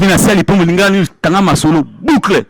Mina sali pour mulingani tanga masolo boucle.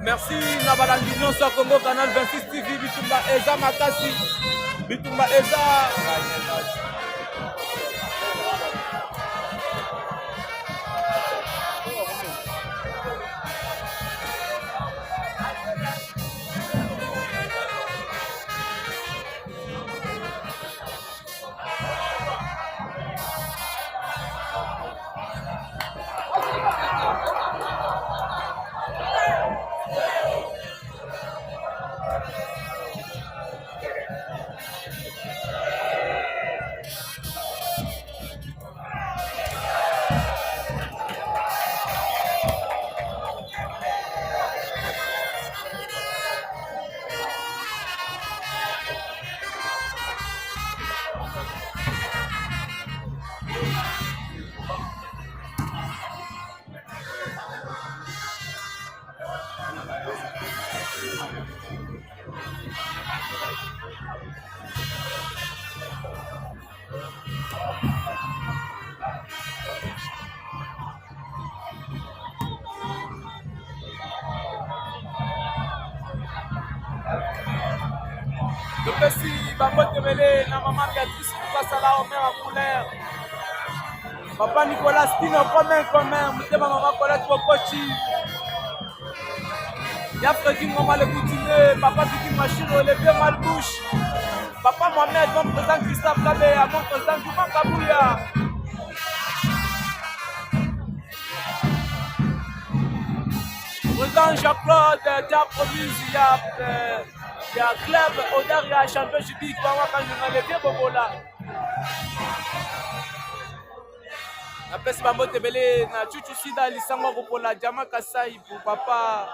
Merci Nabalangi Nyonso Congo Canal 26 TV Bitumba Eza Makasi Bitumba Eza Merci Bamote Mele na maman Béatrice Kasala au mère couleur. Papa Nicolas Stino commun mutema maman Colette Bokochi. Ya Freddy Ngoma le Coutine, papa Tiki Machine le vieux Malbouche. Papa Mohamed, mon président Christophe Kabé, mon président Douman Kabouya. Président Jean-Claude, Dia Promise, il y a club Odar, il y a champion judique, quand je vieux Bobola. Après, c'est Bamote Belé, na Chuchu Sida, Lissango Bobola, Diama Kasai pour papa.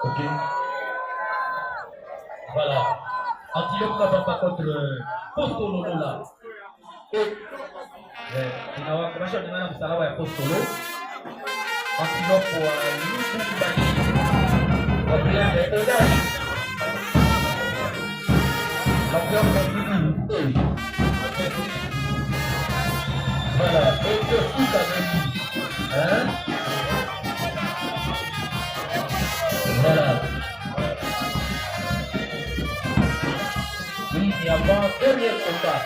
Ok. Voilà. Antilope là par contre Postolo là. Et inawa kumasha ningana msalaba ya Postolo. Antilope wa Lubumbashi. Gabriel de Odash. Gabriel de voilà. Et que tout a vécu. Hein? Voilà. Oui, et avant, dernier combat.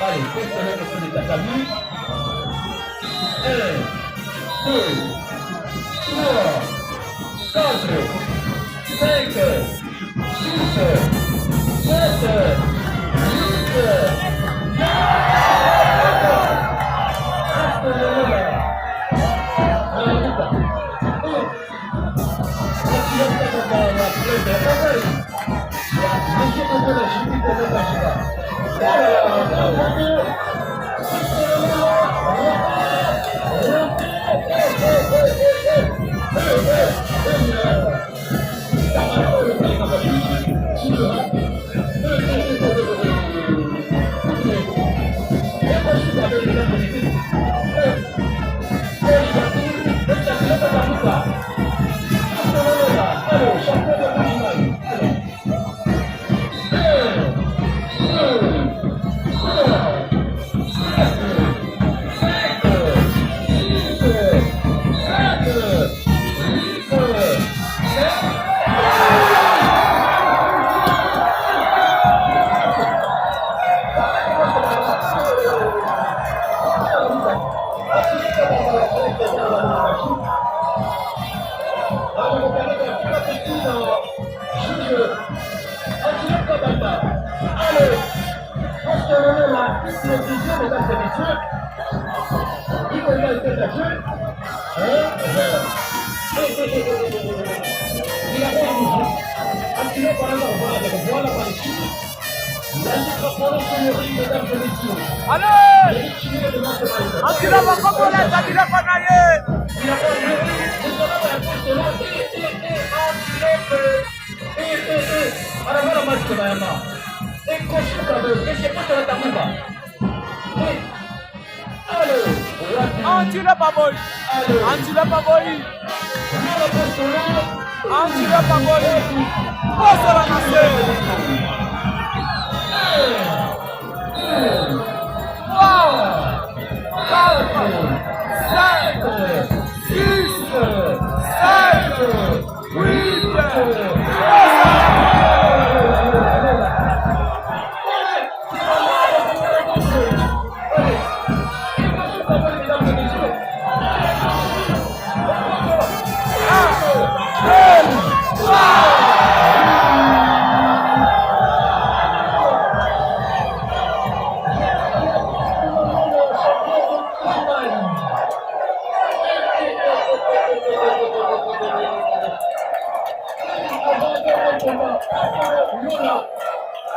Allez, Postolo contre les Tatami. 1, 2, 3, 4, 5, 6, Allez! Angela Makobola, Kabila Fanaye! Angela Baboy! Angela Baboy! Angela Baboy! Posso la nascer! Wow! 4, 5, 6, 7, 8,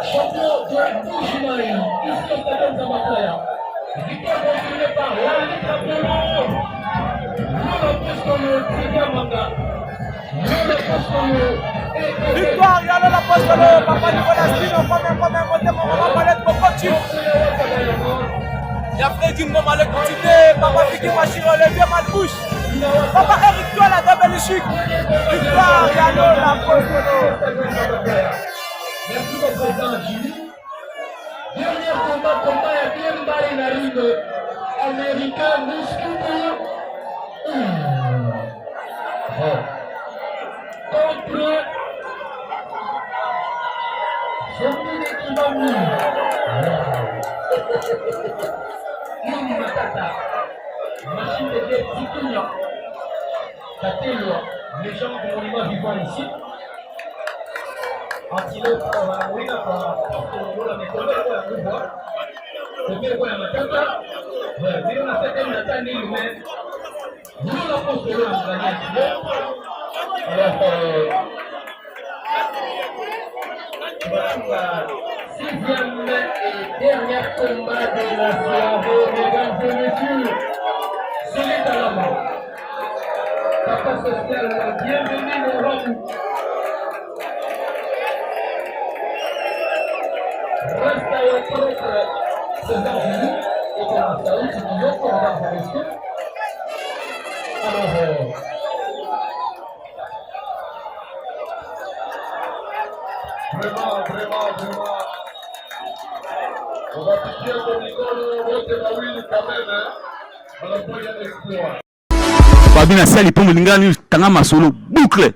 champion de Bougimaï, ici au stade de Zamataya. Victoire confirmée par l'arbitre Apollo. Lola Postolo, Tigamanga. Lola Postolo. Victoire, Yalo la Postolo, Papa Nicolas Stino, Pamé, Moté, Maman Palette, Bokochi. Il y a Freddy Ngoma, le quotidien, Papa Fiki Machiro, le vieux Malbouche. Papa Eric Toa, la double chic. Victoire, Yalo la Postolo. Merci au président Jimmy. Dernier combat à Biemba et Narine. Américain, Mouskoudou. Contre Zombie Kibami. Yumi Matata. Machine de guerre Tikunya. Katelwa. Légende du monument vivant ici. Antilope wina kwa la mikono ya kubwa kwa kwa matata ndio na sasa mnataka nini ndio la posto la mgania alors sixième et dernier combat de la soirée, mesdames et messieurs, c'est à la main. Papa social, bienvenue au rendez-vous. Reste à votre propre César-Julie et pour la salle, c'est toujours pour avoir vos risques. Alors, vraiment, on va piquer comme Nicole, votre Mawili quand même, hein. On a pas eu un exploit. Babina Sali pour Mulingani, Tanga Masolo, boucle.